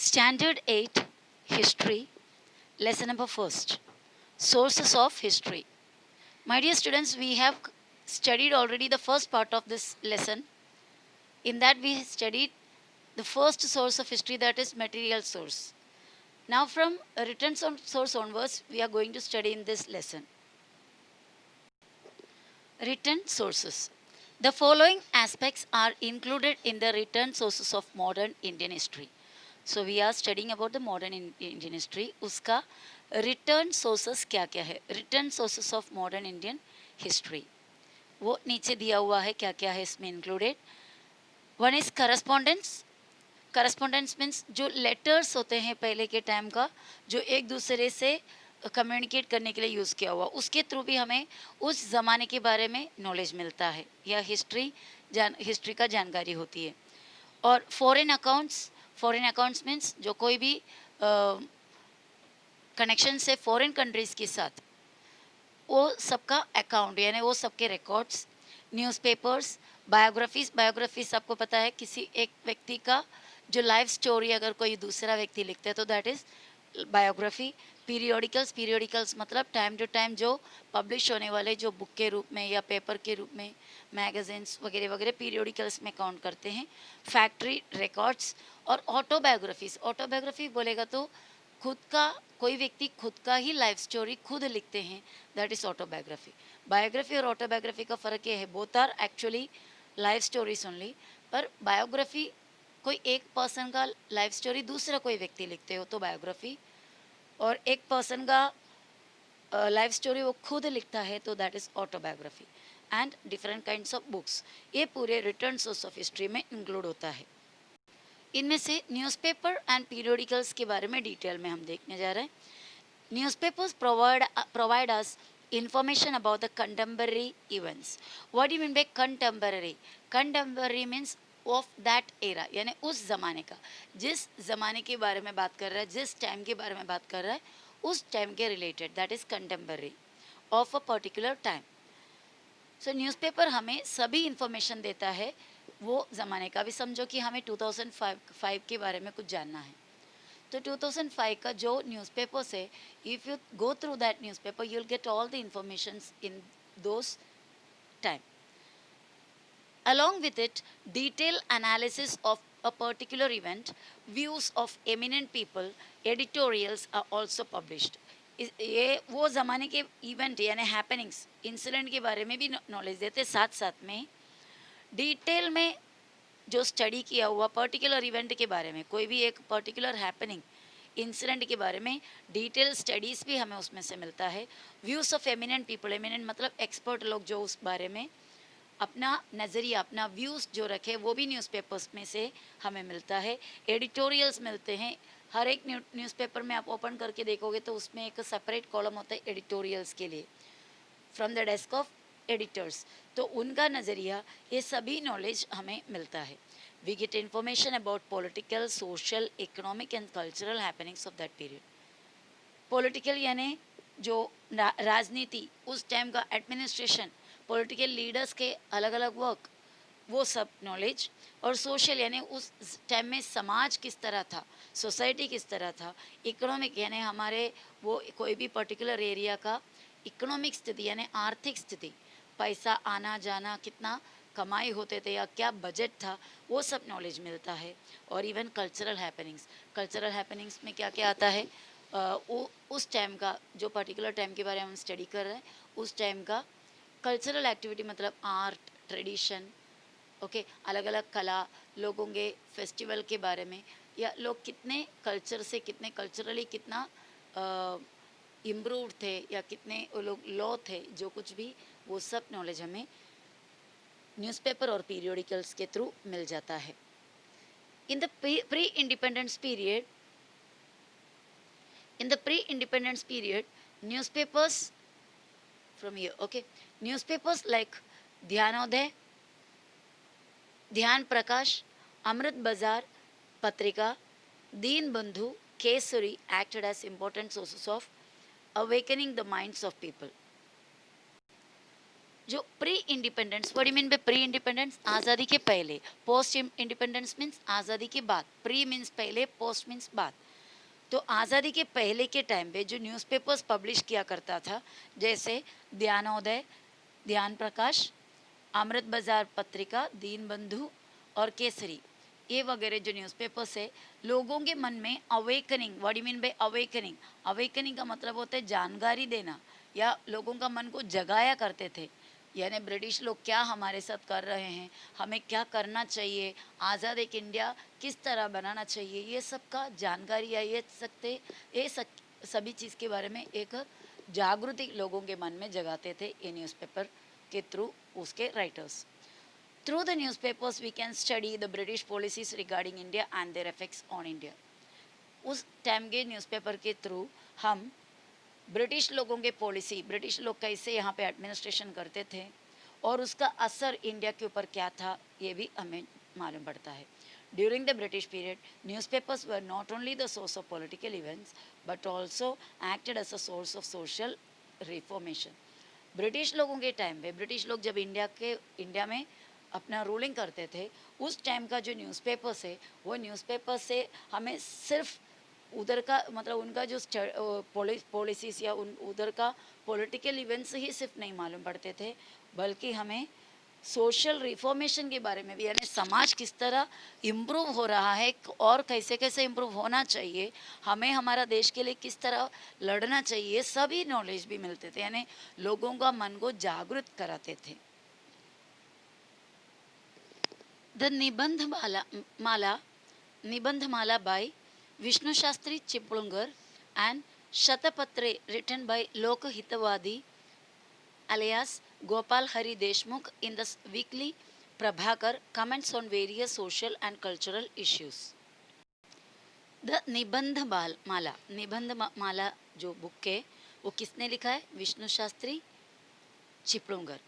Standard 8 History, lesson number first, Sources of History. My dear students, we have studied already the first part of this lesson. In that, we studied the first source of history, that is material source. Now, from a written source onwards, we are going to study in this lesson. Written sources. The following aspects are included in the written sources of modern Indian history. So we are studying about the modern Indian history. उसका written sources क्या क्या है? Written sources of modern Indian history. वो नीचे दिया हुआ है क्या क्या है इसमें included. One is correspondence. Correspondence means जो लेटर्स होते हैं पहले के टाइम का, जो एक दूसरे से कम्युनिकेट करने के लिए यूज़ किया हुआ, उसके थ्रू भी हमें उस ज़माने के बारे में नॉलेज मिलता है या हिस्ट्री का जानकारी होती है. और फॉरेन अकाउंट्स मीन्स जो कोई भी कनेक्शन से फॉरेन कंट्रीज़ के साथ वो सबका अकाउंट यानी वो सबके रिकॉर्ड्स. न्यूज़पेपर्स, बायोग्राफीज आपको पता है किसी एक व्यक्ति का जो लाइफ स्टोरी अगर कोई दूसरा व्यक्ति लिखता है तो दैट इज़ बायोग्राफी. पीरियोडिकल्स मतलब टाइम टू टाइम जो पब्लिश होने वाले जो बुक के रूप में या पेपर के रूप में मैगजीन्स वगैरह वगैरह पीरियोडिकल्स में काउंट करते हैं. फैक्ट्री रिकॉर्ड्स और ऑटोबायोग्राफी बोलेगा तो खुद का कोई व्यक्ति खुद का ही लाइफ स्टोरी खुद लिखते हैं, दैट इज़ ऑटोबायोग्राफी. बायोग्राफी और ऑटोबायोग्राफी का फ़र्क ये है, both are actually life stories only. पर बायोग्राफी कोई एक पर्सन का लाइफ स्टोरी दूसरा कोई व्यक्ति लिखते हो तो बायोग्राफी, और एक पर्सन का लाइफ स्टोरी वो खुद लिखता है तो that is autobiography. And different kinds of books, ये पूरे रिटर्न सोर्स ऑफ हिस्ट्री में इंक्लूड होता है. इनमें से न्यूज़पेपर एंड पीरियोडिकल्स के बारे में डिटेल में हम देखने जा रहे हैं. Newspapers provide us information about the contemporary events. What do you mean by contemporary? Contemporary means of that era, यानी उस ज़माने का, जिस ज़माने के बारे में बात कर रहा है, जिस टाइम के बारे में बात कर रहा है, उस टाइम के related, that is contemporary of a particular time. So newspaper हमें सभी इंफॉर्मेशन देता है वो ज़माने का. भी समझो कि हमें 2005 के बारे में कुछ जानना है तो 2005 का जो न्यूज़पेपर्स है, if you go through that newspaper you will get all the informations in those time. Along with it, detailed analysis of a particular event, views of eminent people, editorials are also published. ये वो ज़माने के event यानी happenings incident के बारे में भी knowledge देते, साथ साथ में डिटेल में जो स्टडी किया हुआ पर्टिकुलर इवेंट के बारे में, कोई भी एक पर्टिकुलर हैपनिंग इंसिडेंट के बारे में डिटेल स्टडीज़ भी हमें उसमें से मिलता है. Views of eminent people, eminent मतलब एक्सपर्ट लोग जो उस बारे में अपना नज़रिया अपना व्यूज़ जो रखे वो भी न्यूज़पेपर्स में से हमें मिलता है. एडिटोरियल्स मिलते हैं. हर एक न्यूज़पेपर में आप ओपन करके देखोगे तो उसमें एक सेपरेट कॉलम होता है एडिटोरियल्स के लिए, from the desk of editors. तो उनका नज़रिया, ये सभी नॉलेज हमें मिलता है. We get information about political, social, economic and cultural happenings of that period. Political यानी जो राजनीति, उस टाइम का एडमिनिस्ट्रेशन, पॉलिटिकल लीडर्स के अलग अलग वर्क, वो सब नॉलेज. और सोशल यानी उस टाइम में समाज किस तरह था, सोसाइटी किस तरह था. इकोनॉमिक यानी हमारे वो कोई भी पर्टिकुलर एरिया का इकोनॉमिक स्थिति यानी आर्थिक स्थिति, पैसा आना जाना, कितना कमाई होते थे या क्या बजट था, वो सब नॉलेज मिलता है. और इवन कल्चरल हैपनिंग्स में क्या क्या आता है, वो उस टाइम का जो पर्टिकुलर टाइम के बारे में हम स्टडी कर रहे हैं, उस टाइम का कल्चरल एक्टिविटी मतलब आर्ट, ट्रेडिशन, ओके, अलग अलग कला, लोगों के फेस्टिवल के बारे में, या लोग कितने कल्चर से कितने कल्चरली कितना इम्प्रूव थे या कितने वो लोग लॉ थे, जो कुछ भी, वो सब नॉलेज हमें न्यूज़पेपर और पीरियोडिकल्स के थ्रू मिल जाता है. In the pre independence period newspapers from here, okay, newspapers like ध्यानोदय, ध्यान प्रकाश, अमृत बाजार पत्रिका, दीन बंधु, Kesari acted as important sources of awakening the minds of people. जो pre independence, what do you mean by pre independence? आज़ादी के पहले। पोस्ट इंडिपेंडेंस मीन्स आज़ादी के बाद। प्री मीन्स पहले, पोस्ट मीन्स बाद। तो आज़ादी के पहले के टाइम पे जो न्यूज़पेपर्स पब्लिश किया करता था, जैसे ज्ञानोदय, ध्यान प्रकाश, अमृत बाजार पत्रिका, दीनबंधु और केसरी, ये वगैरह जो न्यूज़पेपर्स है, लोगों के मन में awakening, what do you mean by awakening? Awakening का मतलब होता है जानकारी देना, या लोगों का मन को जगाया करते थे। यानी ब्रिटिश लोग क्या हमारे साथ कर रहे हैं, हमें क्या करना चाहिए, आज़ाद एक इंडिया किस तरह बनाना चाहिए, ये सब का जानकारी, या ये सकते ये सभी चीज़ के बारे में एक जागृति लोगों के मन में जगाते थे ये न्यूज़पेपर के थ्रू, उसके writers. Through the newspapers we can study the British policies regarding India and their effects on India. उस टाइम के न्यूज़पेपर के थ्रू हम ब्रिटिश लोगों के पॉलिसी, ब्रिटिश लोग कैसे यहाँ पे एडमिनिस्ट्रेशन करते थे और उसका असर इंडिया के ऊपर क्या था, ये भी हमें मालूम पड़ता है। During the British period, newspapers were not only the source of political events but also acted as a source of social reformation. British लोगों के टाइम पे, ब्रिटिश लोग जब इंडिया में अपना रूलिंग करते थे, उस टाइम का जो न्यूज़पेपर्स है, वो न्यूज़पेपर से हमें सिर्फ उधर का मतलब उनका जो पॉलिसीज़ या उधर का पॉलिटिकल इवेंट्स ही सिर्फ नहीं मालूम पड़ते थे, बल्कि हमें सोशल रिफॉर्मेशन के बारे में भी, यानी समाज किस तरह इम्प्रूव हो रहा है और कैसे कैसे इम्प्रूव होना चाहिए, हमें हमारा देश के लिए किस तरह लड़ना चाहिए, सभी नॉलेज भी मिलते थे, यानी लोगों का मन को जागृत कराते थे। The Nibandhmala by Vishnu Shastri Chiplunkar and Shatapatre written by Lokahitavadi alias Gopal Hari Deshmukh in the weekly Prabhakar comments on various social and cultural issues. The निबंध माला जो बुक है वो किसने लिखा है? विष्णु शास्त्री चिपळुंगर,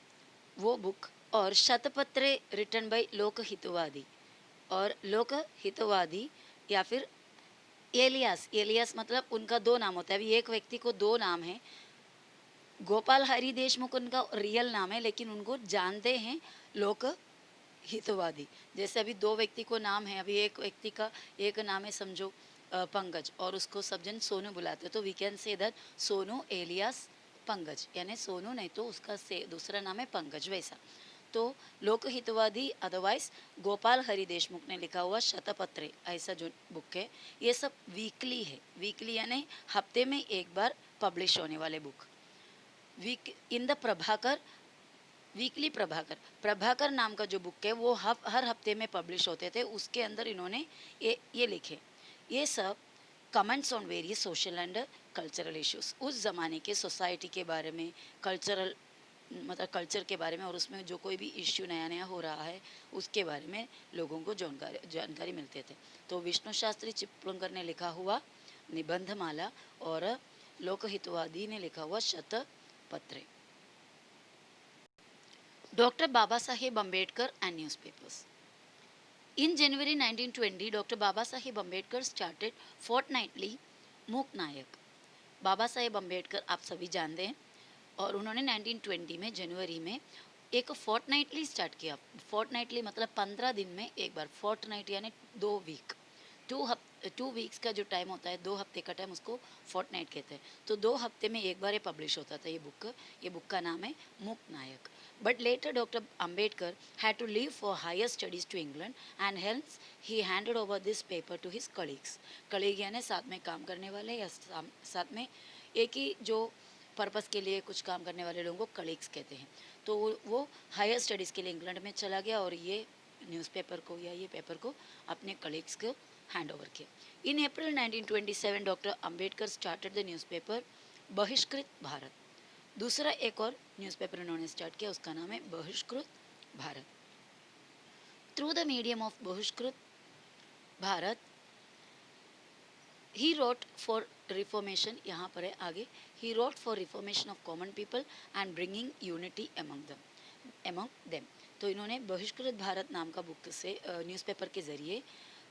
वो बुक। और शतपत्रे रिटन बाय लोकहितवादी, और लोकहितवादी या फिर एलियास, एलियास मतलब उनका दो नाम होता है। अभी एक व्यक्ति को दो नाम है, गोपाल हरि देशमुख उनका रियल नाम है, लेकिन उनको जानते हैं लोक हितवादी। जैसे अभी दो व्यक्ति को नाम है, अभी एक व्यक्ति का एक नाम है समझो पंकज, और उसको सब जन सोनू बुलाते हैं, तो we can say that Sonu alias Pankaj, यानी सोनू नहीं तो उसका से दूसरा नाम है पंकज, वैसा। तो लोकहितवादी अदरवाइज गोपाल हरि देशमुख ने लिखा हुआ शतपत्रे, ऐसा जो बुक है, ये सब वीकली है। वीकली यानी हफ्ते में एक बार पब्लिश होने वाले book. Week in the Prabhakar, weekly Prabhakar नाम का जो बुक है वो हर हफ्ते में पब्लिश होते थे। उसके अंदर इन्होंने ये लिखे, ये सब comments on various social and cultural issues, उस ज़माने के सोसाइटी के बारे में, कल्चरल मतलब कल्चर के बारे में, और उसमें जो कोई भी इश्यू नया नया हो रहा है उसके बारे में लोगों को जानकारी मिलते थे। तो विष्णु शास्त्री चिपळुंकर ने लिखा हुआ निबंधमाला और लोकहितवादी ने लिखा हुआ शतपत्रे। Dr. Baba Saheb Ambedkar and newspapers. In January 1920, Dr. Baba Saheb Ambedkar started fortnightly मूक नायक। बाबा साहेब अम्बेडकर आप सभी जानते हैं, और उन्होंने 1920 में जनवरी में एक फोर्टनाइटली स्टार्ट किया। फोर्टनाइटली मतलब 15 दिन में एक बार, फोर्टनाइट यानी 2 वीक, 2 वीक्स का जो टाइम होता है, 2 हफ्ते का टाइम, उसको फोर्टनाइट कहते हैं। तो 2 हफ्ते में एक बार ये पब्लिश होता था ये बुक का नाम है मूक नायक। But later Dr. Ambedkar had to leave for higher studies to England and hence he handed over this paper to his colleagues. Colleague यानी साथ में काम करने वाले या साथ में एक ही जो पर्पस के लिए कुछ काम करने वाले लोगों को कलीग्स कहते हैं। तो वो हायर स्टडीज़ के लिए इंग्लैंड में चला गया और ये न्यूज़पेपर को या ये पेपर को अपने कलीग्स को हैंड ओवर किया। इन अप्रैल 1927 doctor Ambedkar started the newspaper बहिष्कृत भारत। दूसरा एक और न्यूज़पेपर उन्होंने स्टार्ट किया, उसका नाम है Bahishkrit Bharat. Through the medium of Bahishkrit Bharat he wrote for reformation, यहाँ पर है आगे, he wrote for reformation of common people and bringing unity among them. तो इन्होंने बहिष्कृत भारत नाम का बुक से न्यूज़पेपर के ज़रिए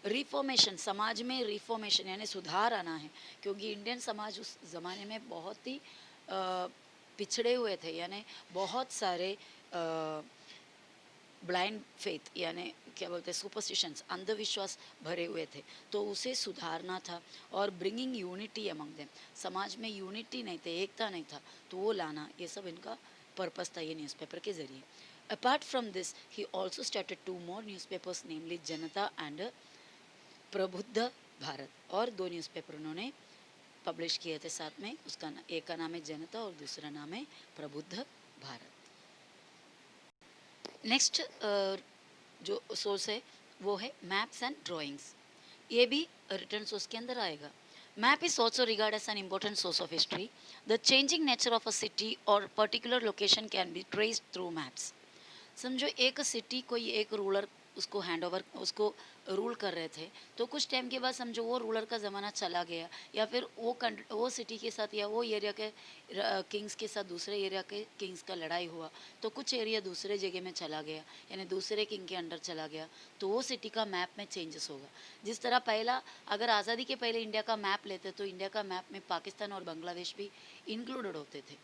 रिफॉर्मेशन, समाज में रिफॉर्मेशन यानी सुधार आना है, क्योंकि इंडियन समाज उस ज़माने में बहुत ही पिछड़े हुए थे, यानी बहुत सारे ब्लाइंड फेथ यानी क्या बोलते हैं सुपरस्टिशंस, अंधविश्वास भरे हुए थे, तो उसे सुधारना था और ब्रिंगिंग यूनिटी अमंग देम, समाज में यूनिटी नहीं थे, एकता नहीं था, तो वो लाना, ये सब इनका पर्पस था ये न्यूज़पेपर के ज़रिए. Apart from this he also started 2 more newspapers, namely Janata and प्रबुद्ध भारत, और 2 न्यूज़पेपर उन्होंने पब्लिश किए थे साथ में. उसका एक का नाम है जनता और दूसरा नाम है प्रबुद्ध भारत. नेक्स्ट जो सोर्स है वो है मैप्स एंड ड्राइंग्स. ये भी रिटर्न सोर्स के अंदर आएगा. Map is also regard as an important source of history. The changing nature of a city और particular location can be traced through maps. समझो एक सिटी कोई एक रूलर उसको हैंड ओवर उसको रूल कर रहे थे, तो कुछ टाइम के बाद समझो वो रूलर का ज़माना चला गया, या फिर वो सिटी के साथ या वो एरिया के किंग्स के साथ दूसरे एरिया के किंग्स का लड़ाई हुआ, तो कुछ एरिया दूसरे जगह में चला गया, यानी दूसरे किंग के अंडर चला गया, तो वो सिटी का मैप में चेंजेस होगा. जिस तरह पहला, अगर आज़ादी के पहले इंडिया का मैप लेते तो इंडिया का मैप में पाकिस्तान और बांग्लादेश भी इंक्लूडेड होते थे,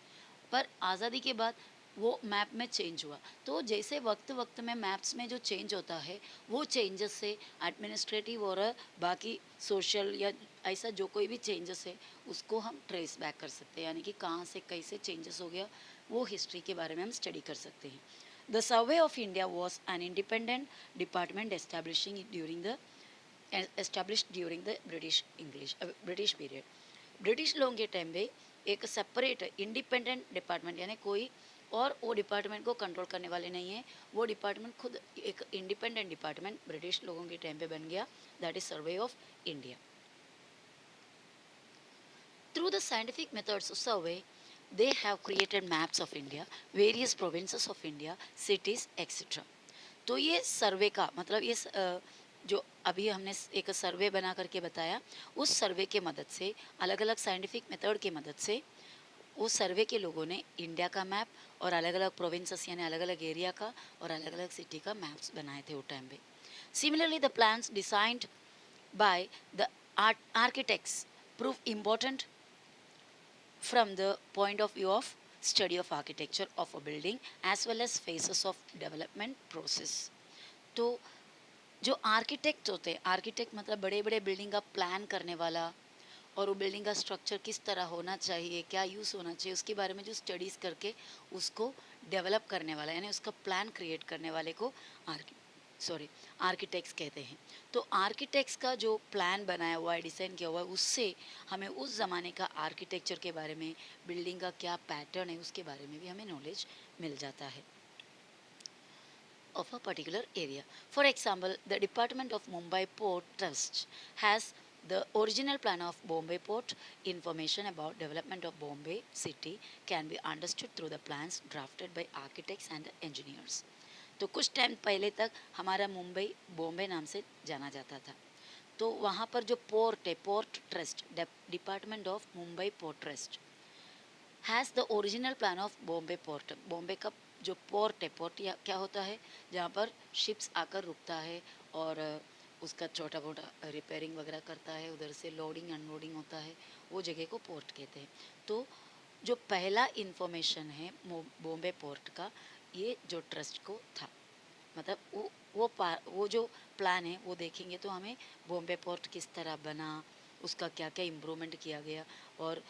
पर आज़ादी के बाद वो मैप में चेंज हुआ. तो जैसे वक्त वक्त में मैप्स में जो चेंज होता है, वो चेंजेस से एडमिनिस्ट्रेटिव और बाकी सोशल या ऐसा जो कोई भी चेंजेस है उसको हम ट्रेस बैक कर सकते हैं, यानी कि कहाँ से कैसे चेंजेस हो गया वो हिस्ट्री के बारे में हम स्टडी कर सकते हैं. The survey of India was an independent department established during the British period. British लोगों के टाइम पे एक सेपरेट इंडिपेंडेंट डिपार्टमेंट, यानी कोई और वो डिपार्टमेंट को कंट्रोल करने वाले नहीं है, वो डिपार्टमेंट खुद एक इंडिपेंडेंट डिपार्टमेंट ब्रिटिश लोगों के टाइम पे बन गया, that is survey of India. Through the scientific methods of survey they have created maps of India, various provinces of India, cities, etc. तो ये सर्वे का मतलब ये जो अभी हमने एक सर्वे बना करके बताया, उस सर्वे के मदद से, अलग अलग साइंटिफिक मेथड के मदद से, उस सर्वे के लोगों ने इंडिया का मैप और अलग अलग प्रोविंसेस यानी अलग अलग एरिया का और अलग अलग सिटी का मैप्स बनाए थे उस टाइम पे. Similarly the plans designed by the architects prove important from the point of view of study of architecture of a building as well as phases of development process. तो जो architect होते हैं, architect मतलब बड़े बड़े building का plan करने वाला, और वो बिल्डिंग का स्ट्रक्चर किस तरह होना चाहिए, क्या यूज़ होना चाहिए, उसके बारे में जो स्टडीज़ करके उसको डेवलप करने वाला, यानी उसका प्लान क्रिएट करने वाले को आर्किटेक्ट्स कहते हैं. तो आर्किटेक्ट्स का जो प्लान बनाया हुआ है, डिज़ाइन किया हुआ है, उससे हमें उस ज़माने का आर्किटेक्चर के बारे में, बिल्डिंग का क्या पैटर्न है उसके बारे में भी हमें नॉलेज मिल जाता है of a particular area. For example, the Department of Mumbai Port Trust has the original plan of Bombay Port. Information about development of Bombay city can be understood through the plans drafted by architects and engineers. तो कुछ time पहले तक हमारा मुंबई बॉम्बे नाम से जाना जाता था. तो वहाँ पर जो पोर्ट है, port trust, department of Mumbai port trust has the original plan of Bombay port. Bombay का जो पोर्ट है, पोर्ट या क्या होता है, जहाँ पर शिप्स आकर रुकता है और उसका छोटा मोटा रिपेयरिंग वगैरह करता है, उधर से लोडिंग अनलोडिंग होता है, वो जगह को पोर्ट कहते हैं. तो जो पहला इंफॉर्मेशन है बॉम्बे पोर्ट का, ये जो ट्रस्ट को था, मतलब वो जो प्लान है वो देखेंगे तो हमें बॉम्बे पोर्ट किस तरह बना, उसका क्या क्या इम्प्रूवमेंट किया गया, और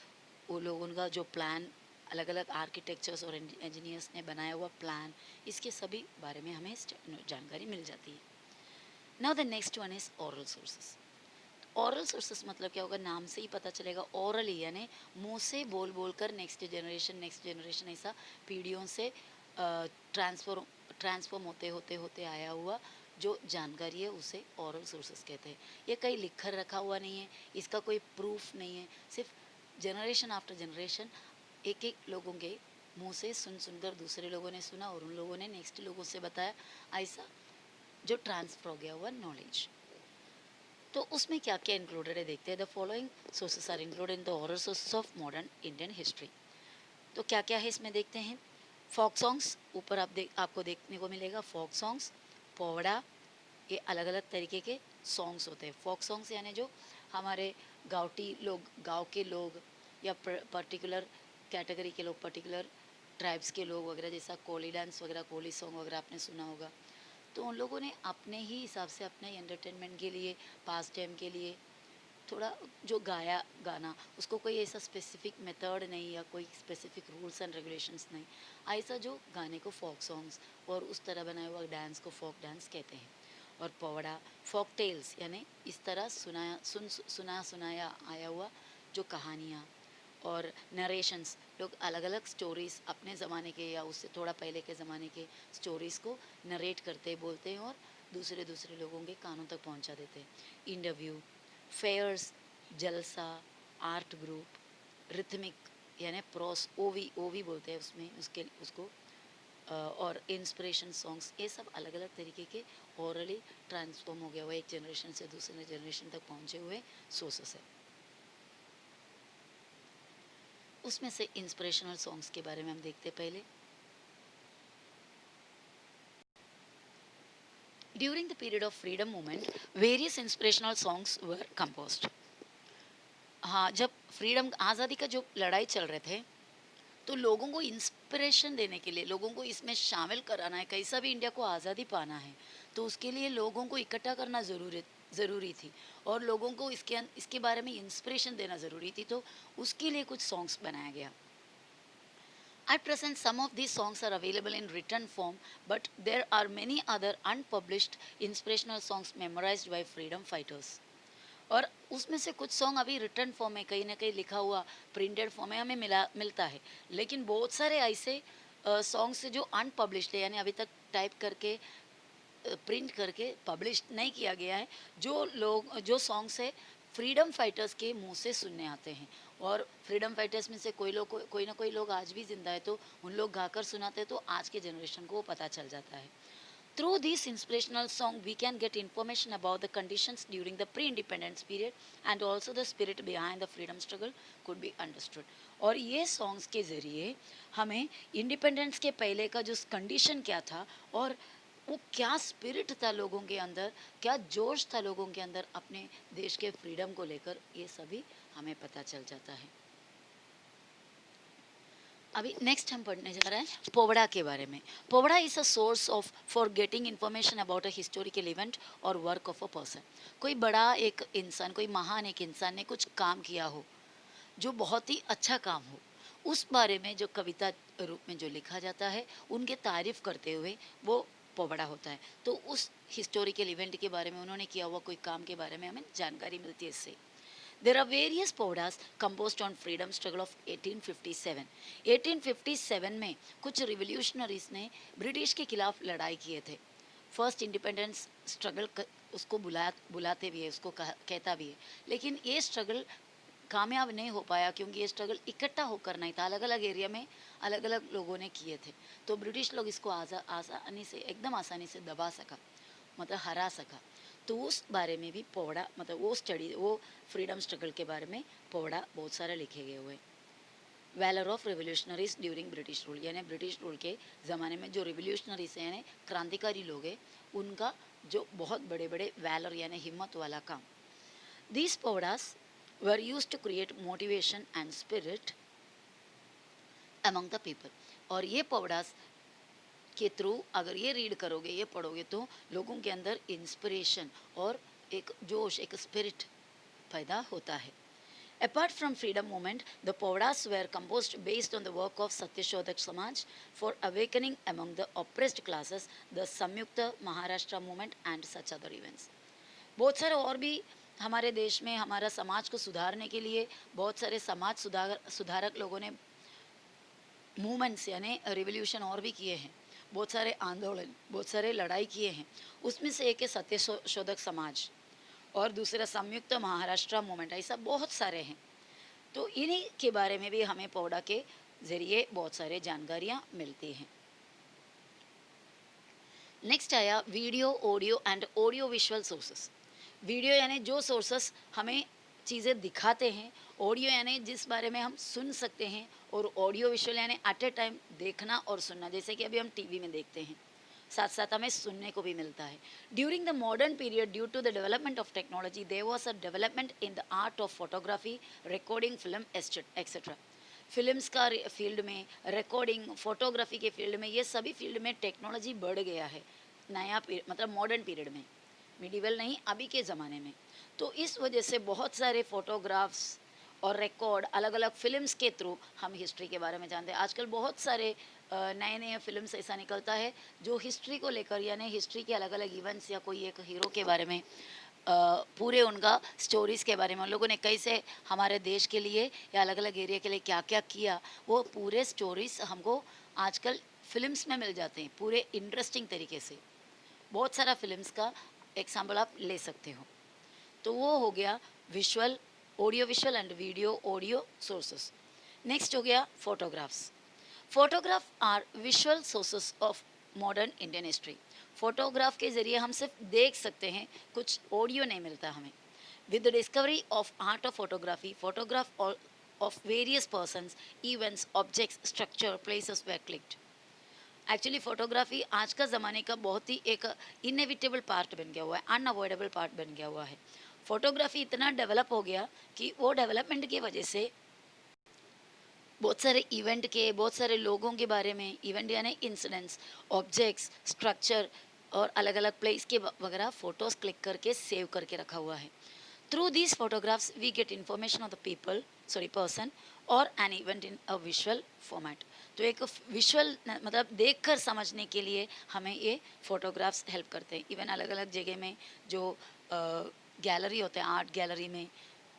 वो लोगों का जो प्लान, अलग अलग आर्किटेक्चर्स और इंजीनियर्स ने बनाया हुआ प्लान, इसके सभी बारे में हमें जानकारी मिल जाती है. Now the next one is oral sources. Oral sources मतलब क्या होगा, नाम से ही पता चलेगा, ओरली यानी मुंह से बोल बोल कर नेक्स्ट जनरेशन ऐसा पीढ़ियों से ट्रांसफॉर्म होते होते होते आया हुआ जो जानकारी है उसे ओरल सोर्सेस कहते हैं. ये कहीं लिख कर रखा हुआ नहीं है, इसका कोई प्रूफ नहीं है, सिर्फ जनरेशन आफ्टर जनरेशन एक एक लोगों के मुंह से सुन सुनकर दूसरे लोगों ने सुना और उन लोगों ने नेक्स्ट लोगों से बताया, ऐसा जो ट्रांसफर हो गया हुआ नॉलेज. तो उसमें क्या क्या इंक्लूडेड है देखते हैं. The following sources are included in the oral sources of modern Indian history. तो क्या क्या है इसमें देखते हैं. फोक सॉन्ग्स, ऊपर आपको देखने को मिलेगा, फोक सॉन्ग्स, पोवड़ा, ये अलग अलग तरीके के सॉन्ग्स होते हैं. फोक सॉन्ग्स यानी जो हमारे गाँव के लोग या पर्टिकुलर कैटेगरी के लोग, पर्टिकुलर ट्राइब्स के लोग वगैरह, जैसा कोली डांस वगैरह, कोली सॉन्ग वगैरह आपने सुना होगा, तो उन लोगों ने अपने ही हिसाब से अपने एंटरटेनमेंट के लिए, पास टाइम के लिए थोड़ा जो गाया गाना, उसको कोई ऐसा स्पेसिफिक मेथड नहीं या कोई स्पेसिफिक रूल्स एंड रेगुलेशंस नहीं, ऐसा जो गाने को फोक सॉन्ग्स और उस तरह बनाया हुआ डांस को फोक डांस कहते हैं। और पोवड़ा फोक टेल्स यानी इस तरह सुनाया आया हुआ जो कहानियाँ और नरेशंस, लोग अलग अलग स्टोरीज़ अपने ज़माने के या उससे थोड़ा पहले के ज़माने के स्टोरीज़ को नरेट करते बोलते हैं और दूसरे दूसरे लोगों के कानों तक पहुंचा देते हैं। इंटरव्यू, फेयर्स, जलसा, आर्ट ग्रुप, रिथमिक यानी प्रोस, ओवी ओवी बोलते हैं उसमें उसके उसको, और इंस्पिरेशन सॉन्ग्स, ये सब अलग अलग तरीके के ओरली ट्रांसफॉर्म हो गया हुआ एक जनरेशन से दूसरे जनरेशन तक पहुंचे हुए सोर्सेस है। उसमें से इंस्पिरेशनल सॉन्ग्स के बारे में हम देखते पहले। During the period of freedom movement various inspirational songs were composed. हाँ, जब फ्रीडम आज़ादी का जो लड़ाई चल रहे थे, तो लोगों को इंस्पिरेशन देने के लिए, लोगों को इसमें शामिल कराना है, कैसा भी इंडिया को आज़ादी पाना है, तो उसके लिए लोगों को इकट्ठा करना ज़रूरी थी और लोगों को इसके बारे में इंस्पिरेशन देना ज़रूरी थी, तो उसके लिए कुछ सॉन्ग्स बनाया गया। At present, some of these songs are available in written form, but there are many other unpublished inspirational songs memorized by freedom fighters. और उसमें से कुछ सॉन्ग अभी रिटर्न फॉर्म में कहीं ना कहीं लिखा हुआ प्रिंटेड फॉर्म में हमें मिलता है, लेकिन बहुत सारे ऐसे सॉन्ग्स जो अनपब्लिश्ड है यानी अभी तक टाइप करके प्रिंट करके पब्लिश नहीं किया गया है, जो सॉन्ग्स है फ्रीडम फाइटर्स के मुंह से सुनने आते हैं। और फ्रीडम फाइटर्स में से कोई ना कोई लोग आज भी जिंदा है, तो उन लोग गाकर सुनाते हैं, तो आज के जनरेशन को वो पता चल जाता है। Through this inspirational song, we can get information about the conditions during the pre-independence period and also the spirit behind the freedom struggle could be understood. और ये सॉन्ग्स के ज़रिए हमें इंडिपेंडेंस के पहले का जो कंडीशन क्या था और वो क्या स्पिरिट था लोगों के अंदर, क्या जोश था लोगों के अंदर अपने देश के फ्रीडम को लेकर, ये सभी हमें पता चल जाता है। अभी नेक्स्ट हम पढ़ने जा रहे हैं पोवड़ा के बारे में। Powada is a source of for getting information about a historical event और वर्क ऑफ अ पर्सन। कोई बड़ा एक इंसान, कोई महान एक इंसान ने कुछ काम किया हो जो बहुत ही अच्छा काम हो, उस बारे में जो कविता रूप में जो लिखा जाता है, उनके तारीफ करते हुए वो पोवड़ा होता है। तो उस हिस्टोरिकल इवेंट के बारे में, उन्होंने किया हुआ कोई काम के बारे में हमें जानकारी मिलती है इससे। There are various powdas composed on freedom struggle of 1857. 1857 में कुछ रिवोल्यूशनरीज ने ब्रिटिश के खिलाफ लड़ाई किए थे। फर्स्ट इंडिपेंडेंस स्ट्रगल उसको बुलाते भी है, उसको कहता भी है, लेकिन ये स्ट्रगल कामयाब नहीं हो पाया क्योंकि ये स्ट्रगल इकट्ठा होकर नहीं था, अलग अलग एरिया में अलग अलग लोगों ने किए थे, तो ब्रिटिश लोग इसको आसानी से, एकदम आसानी से दबा सका, मतलब हरा सका। तो उस बारे में भी पोवड़ा, मतलब वो स्टडी, वो फ्रीडम स्ट्रगल के बारे में पोवड़ा बहुत सारे लिखे गए हुए। Valour of revolutionaries during British rule, यानी ब्रिटिश रूल के ज़माने में जो रिवोल्यूशनरीज हैं यानी क्रांतिकारी लोग हैं, उनका जो बहुत बड़े बड़े वैलर यानी हिम्मत वाला काम। These powadas were use to create motivation and spirit among the people. और ये पोवड़ास के थ्रू अगर ये रीड करोगे, ये पढ़ोगे, तो लोगों के अंदर इंस्पिरेशन और एक जोश, एक स्पिरिट पैदा होता है। Apart from freedom movement, the Povdas were composed based on the work of Satyashodak Samaj for awakening among the oppressed classes, the Samyukta Maharashtra movement and such other events. बहुत सारे और भी हमारे देश में हमारा समाज को सुधारने के लिए बहुत सारे समाज सुधारक लोगों ने मूवमेंट्स यानी रिवोल्यूशन और भी किए हैं, बहुत सारे आंदोलन, बहुत सारे लड़ाई किए हैं। उसमें से एक है सत्यशोधक समाज और दूसरा संयुक्त महाराष्ट्र मूवमेंट, ऐसा बहुत सारे हैं। तो इन्हीं के बारे में भी हमें पोवड़ा के ज़रिए बहुत सारे जानकारियाँ मिलती हैं। नेक्स्ट आया video, audio and audio visual sources. Video यानी जो सोर्सेस हमें चीज़ें दिखाते हैं, ऑडियो यानी जिस बारे में हम सुन सकते हैं, और ऑडियो विजुअल यानी एट ए टाइम देखना और सुनना, जैसे कि अभी हम टीवी में देखते हैं, साथ साथ हमें सुनने को भी मिलता है। During the modern period, due to the development of technology, there was a development in the art of photography, recording, film etcetera. Films का फील्ड में, रिकॉर्डिंग, फोटोग्राफी के फील्ड में, ये सभी फील्ड में टेक्नोलॉजी बढ़ गया है नया मतलब मॉडर्न पीरियड में, मिडिवल नहीं अभी के ज़माने में। तो इस वजह से बहुत सारे फोटोग्राफ्स और रिकॉर्ड अलग अलग फिल्म्स के थ्रू हम हिस्ट्री के बारे में जानते हैं। आजकल बहुत सारे नए नए फिल्म्स ऐसा निकलता है जो हिस्ट्री को लेकर, यानी हिस्ट्री के अलग अलग इवेंट्स या कोई एक हीरो के बारे में, पूरे उनका स्टोरीज़ के बारे में, उन लोगों ने कैसे हमारे देश के लिए या अलग अलग एरिया के लिए क्या क्या किया, वो पूरे स्टोरीज हमको आजकल फिल्म्स में मिल जाते हैं पूरे इंटरेस्टिंग तरीके से। बहुत सारा फिल्म्स का एग्जाम्पल आप ले सकते हो। तो वो हो गया visual, audio visual and video audio sources. Next हो गया photographs. Photograph are visual sources of modern Indian history. Photograph के ज़रिए हम सिर्फ देख सकते हैं, कुछ ऑडियो नहीं मिलता हमें। With the discovery of art of photography, photograph of various persons, events, objects, structure, places way clicked. Actually photography आज का ज़माने का बहुत ही एक इनएविटेबल पार्ट बन गया हुआ है, अनअवॉइडेबल पार्ट बन गया हुआ है। फोटोग्राफी इतना डेवलप हो गया कि वो डेवलपमेंट की वजह से बहुत सारे इवेंट के, बहुत सारे लोगों के बारे में, इवेंट यानी इंसिडेंट्स, ऑब्जेक्ट्स, स्ट्रक्चर और अलग अलग प्लेस के वगैरह फ़ोटोज़ क्लिक करके सेव करके रखा हुआ है। Through these photographs we get information of the people, sorry person, और an event in a visual format. तो एक विजुअल मतलब देख कर समझने के लिए हमें ये फोटोग्राफ्स हेल्प करते हैं। इवन अलग अलग जगह में जो गैलरी होते हैं, आर्ट गैलरी में,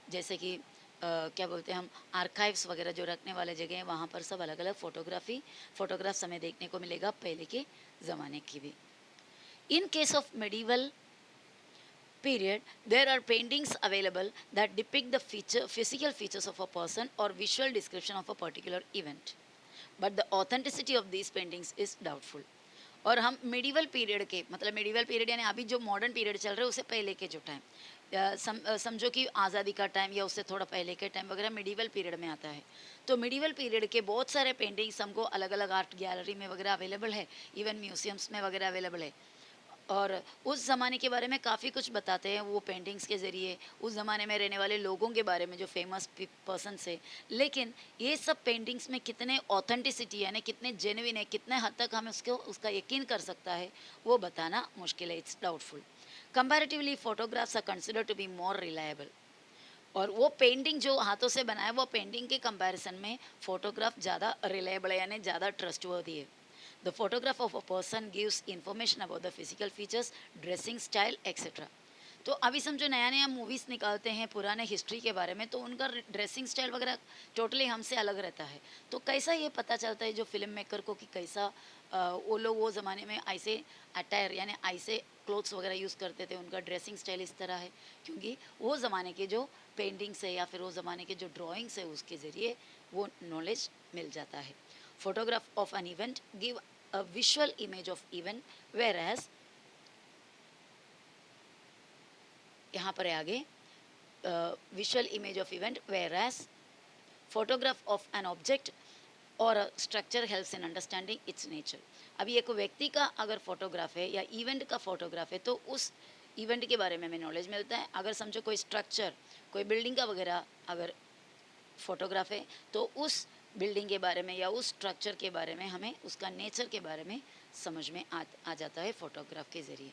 जैसे कि क्या बोलते हैं हम, आर्काइव्स वगैरह जो रखने वाले जगह हैं, वहाँ पर सब अलग अलग फोटोग्राफ्स हमें देखने को मिलेगा पहले के ज़माने की भी। In case of medieval period, there are paintings available that depict the physical features of a person or visual description of a particular event. But the authenticity of these paintings is doubtful. और हम medieval period के, मतलब medieval period यानी अभी जो modern period चल रहा है उससे पहले के जो टाइम, समझो कि आज़ादी का टाइम या उससे थोड़ा पहले के टाइम वगैरह मिडिवल पीरियड में आता है। तो मिडिवल पीरियड के बहुत सारे पेंटिंग्स हमको अलग अलग आर्ट गैलरी में वगैरह अवेलेबल है, इवन म्यूजियम्स में वगैरह अवेलेबल है। और उस ज़माने के बारे में काफ़ी कुछ बताते हैं वो पेंटिंग्स के ज़रिए, उस ज़माने में रहने वाले लोगों के बारे में जो फेमस पर्सन है। लेकिन ये सब पेंटिंग्स में कितने ऑथेंटिसिटी यानी कितने जेन्युइन है, कितने हद तक हमें उसका यकीन कर सकता है, वो बताना मुश्किल है, it's doubtful. Comparatively photographs are consider to be more reliable. और वो पेंटिंग जो हाथों से बनाया, वो पेंटिंग के कंपैरिजन में फ़ोटोग्राफ ज़्यादा रिलायबल है, यानी ज़्यादा ट्रस्टवर्दी है। The photograph of a person gives information about the physical features, dressing style etcetera. तो अभी समझो नया नया मूवीज़ निकालते हैं पुराने हिस्ट्री के बारे में, तो उनका ड्रेसिंग स्टाइल वगैरह टोटली हमसे अलग रहता है। तो कैसा ये पता चलता है जो फिल्म मेकर को कि कैसा वो लोग वो ज़माने में ऐसे अटायर यानी ऐसे क्लोथ्स वगैरह यूज़ करते थे, उनका ड्रेसिंग स्टाइल इस तरह है, क्योंकि वो ज़माने के जो पेंटिंग्स है या फिर वो ज़माने के जो ड्राइंग्स है उसके ज़रिए वो नॉलेज मिल जाता है। Photograph of an event give a visual image of event, whereas यहाँ पर है आगे, visual image of event, whereas photograph of an object or a structure helps in understanding its nature। अभी एक व्यक्ति का अगर फोटोग्राफ है या इवेंट का फोटोग्राफ है तो उस इवेंट के बारे में हमें नॉलेज मिलता है। अगर समझो कोई स्ट्रक्चर, कोई बिल्डिंग का वगैरह अगर फोटोग्राफ है तो उस बिल्डिंग के बारे में या उस स्ट्रक्चर के बारे में हमें उसका नेचर के बारे में समझ में आ जाता है फोटोग्राफ के ज़रिए।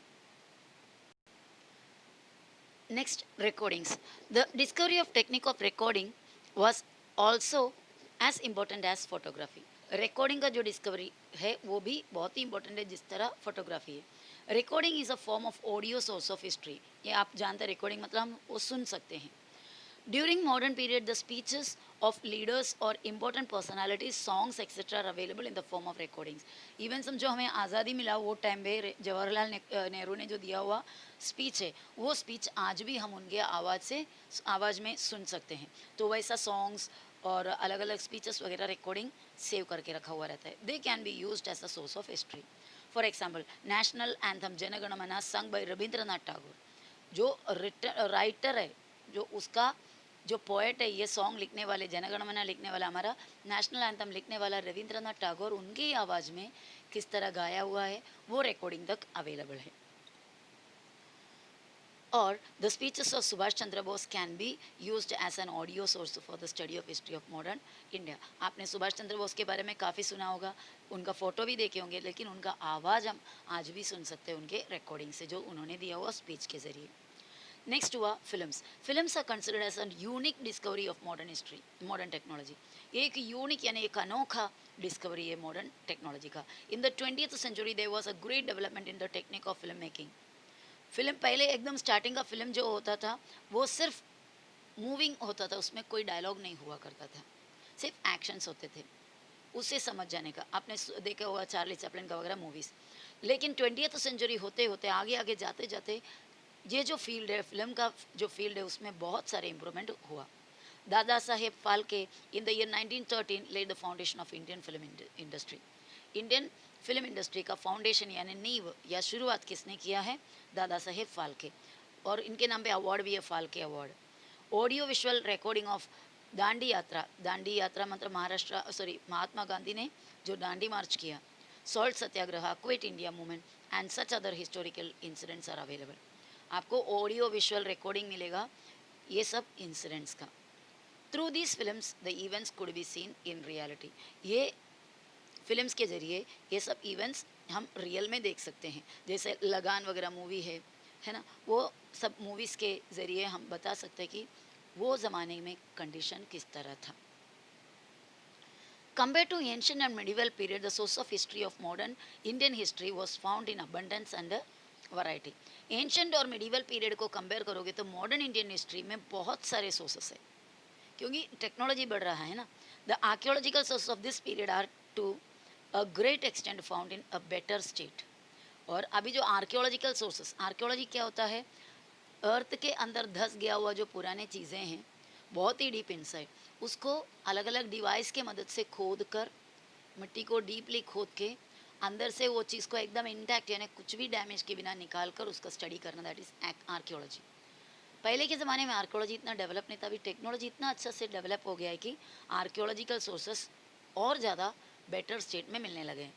Next, recordings. The discovery of technique of recording was also as important as photography. Recording का जो डिस्कवरी है वो भी बहुत ही इंपॉर्टेंट है जिस तरह फोटोग्राफी है। Recording is a form of audio source of history. ये आप जानते हैं रिकॉर्डिंग मतलब हम वो सुन सकते हैं। During modern period, the speeches of leaders or important personalities, songs, etc. are available in the form of recordings. Even समझो हमें आज़ादी मिला वो टाइम पे जवाहरलाल नेहरू ने जो दिया हुआ स्पीच है, वो स्पीच आज भी हम उनके आवाज़ में सुन सकते हैं। तो वैसा सॉन्ग्स और अलग अलग स्पीचेस वगैरह रिकॉर्डिंग सेव करके रखा हुआ रहता है। They can be used as a source of history. For example, national anthem Jana Gana Mana sung bye Rabindranath Tagore, जो राइटर है, जो उसका जो पोएट है, ये सॉन्ग लिखने वाले, जनगण मन लिखने वाला, हमारा नेशनल एंथम लिखने वाला रविंद्रनाथ टैगोर, उनकी आवाज़ में किस तरह गाया हुआ है वो रिकॉर्डिंग तक अवेलेबल है। or the speeches of Subhash Chandra Bose can be used as an audio source for the study of history of modern India. आपने सुभाष चंद्र बोस के बारे में काफ़ी सुना होगा, उनका फ़ोटो भी देखे होंगे, लेकिन उनका आवाज़ हम आज भी सुन सकते हैं उनके रिकॉर्डिंग से, जो उन्होंने दिया हुआ स्पीच के ज़रिए. नेक्स्ट हुआ films. Films are considered as a unique discovery of modern history, modern technology. ये एक यूनिक यानी एक अनोखा डिस्कवरी है मॉडर्न टेक्नोलॉजी का. In the 20th century there was a great development in the technique of film making. Film पहले एकदम starting का फिल्म जो होता था वो सिर्फ मूविंग होता था, उसमें कोई डायलॉग नहीं हुआ करता था, सिर्फ एक्शंस होते थे, उससे समझ जाने का. आपने देखा होगा चार्ली चैपलिन का वगैरह मूवीज़. लेकिन 20th सेंचुरी होते होते आगे आगे जाते जाते ये जो फील्ड है फिल्म का, जो फील्ड है उसमें बहुत सारे इम्प्रूवमेंट हुआ. Dada Saheb Phalke in the year 1913 laid the foundation of Indian film industry. Indian film industry का फाउंडेशन यानी नींव या शुरुआत किसने किया है? दादा साहेब फाल्के. और इनके नाम पे अवार्ड भी है, Phalke award. Audio visual recording of Dandi यात्रा. दांडी यात्रा मतलब महाराष्ट्र, सॉरी, महात्मा गांधी ने जो दांडी मार्च किया, salt Satyagraha, quit India movement and such other historical incidents are available. आपको ऑडियो विजुअल रिकॉर्डिंग मिलेगा ये सब इंसिडेंट्स का. Through these films the events could be seen in reality. ये फिल्म्स के ज़रिए ये सब इवेंट्स हम रियल में देख सकते हैं. जैसे लगान वगैरह मूवी है ना, वो सब मूवीज़ के ज़रिए हम बता सकते हैं कि वो ज़माने में कंडीशन किस तरह था. Compared to ancient and medieval period, the source of history of modern Indian history was found in abundance and variety. Ancient और medieval period को कंपेयर करोगे तो मॉडर्न इंडियन हिस्ट्री में बहुत सारे सोर्सेस है, क्योंकि टेक्नोलॉजी बढ़ रहा है ना. The archaeological source of this period are to a great extent found in a better state. और अभी जो आर्कियोलॉजिकल सोर्सेस, आर्कियोलॉजी क्या होता है? अर्थ के अंदर धंस गया हुआ जो पुराने चीज़ें हैं, बहुत ही डीप इनसाइड, उसको अलग अलग डिवाइस के मदद से खोद कर, मिट्टी को डीपली खोद के अंदर से वो चीज़ को एकदम इंटैक्ट यानी कुछ भी डैमेज के बिना निकाल कर उसका स्टडी करना, दैट इज़ आर्कियोलॉजी. पहले के ज़माने में आर्कियोलॉजी इतना डेवलप नहीं था, अभी टेक्नोलॉजी इतना अच्छा से डेवलप हो गया है कि आर्कियोलॉजिकल सोर्सेस और ज़्यादा बेटर स्टेट में मिलने लगे हैं.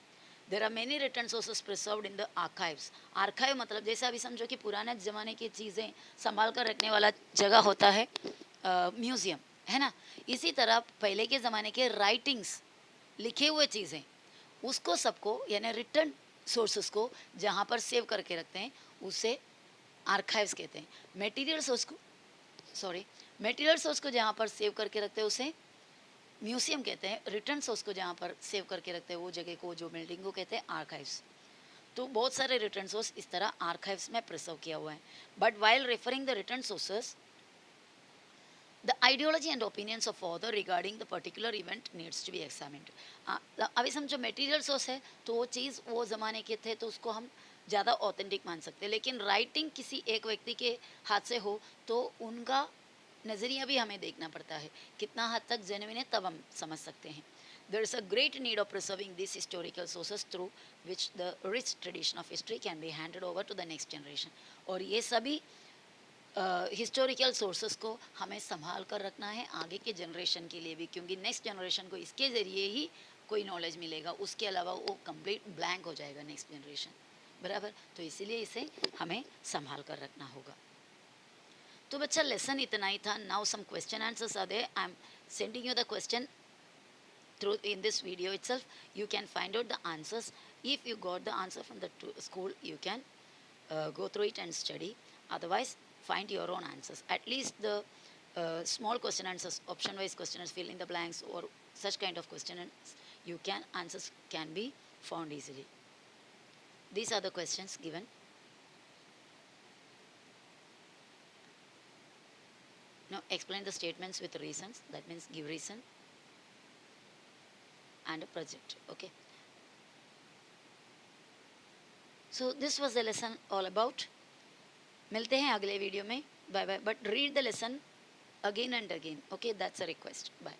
There are many written sources preserved in the archives. Archive मतलब जैसे अभी समझो कि पुराने ज़माने की चीज़ें संभाल कर रखने वाला जगह होता है म्यूज़ियम, है ना. इसी तरह पहले के ज़माने के राइटिंग्स, लिखे हुए चीज़ें, उसको सबको यानी रिटर्न सोर्सेस को जहाँ पर सेव करके रखते हैं उसे आर्काइव्स कहते हैं. मटेरियल सोर्स को, सॉरी, मटेरियल सोर्स को जहाँ पर सेव करके रखते हैं उसे म्यूजियम कहते हैं. रिटर्न सोर्स को जहाँ पर सेव करके रखते हैं वो जगह को, जो बिल्डिंग को कहते हैं आर्काइव्स. तो बहुत सारे रिटर्न सोर्स इस तरह आर्काइव्स में प्रिजर्व किया हुआ है. But while referring the written sources, the ideology and opinions of author regarding the particular event needs to be examined. अभी समझो मटेरियल सोर्स है तो वो चीज़ वो ज़माने के थे तो उसको हम ज़्यादा ऑथेंटिक मान सकते हैं. लेकिन राइटिंग किसी एक व्यक्ति के हाथ से हो तो उनका नज़रिया भी हमें देखना पड़ता है, कितना हद तक जेन्युइन है तब हम समझ सकते हैं. There is a great need of preserving this historical sources through which the rich tradition of history can be handed over to the next generation. और ये सभी हिस्टोरिकल सोर्सेस को हमें संभाल कर रखना है आगे के जनरेशन के लिए भी, क्योंकि नेक्स्ट जनरेशन को इसके ज़रिए ही कोई नॉलेज मिलेगा, उसके अलावा वो कंप्लीट ब्लैंक हो जाएगा नेक्स्ट जनरेशन. बराबर. तो इसीलिए इसे हमें संभाल कर रखना होगा. तो बच्चा लेसन इतना ही था. Now some question answers are there. I am sending you the question through in this video itself. You can find out the answers. If you got the answer from the school, you can go through it and study. Otherwise, find your own answers. At least the small question answers, option wise questions, fill in the blanks or such kind of questions, you can answers can be found easily. These are the questions given. Now explain the statements with reasons. That means give reason and a project. Okay, so this was the lesson all about. मिलते हैं अगले video में. Bye bye. But read the lesson again and again. Okay, that's a request. Bye.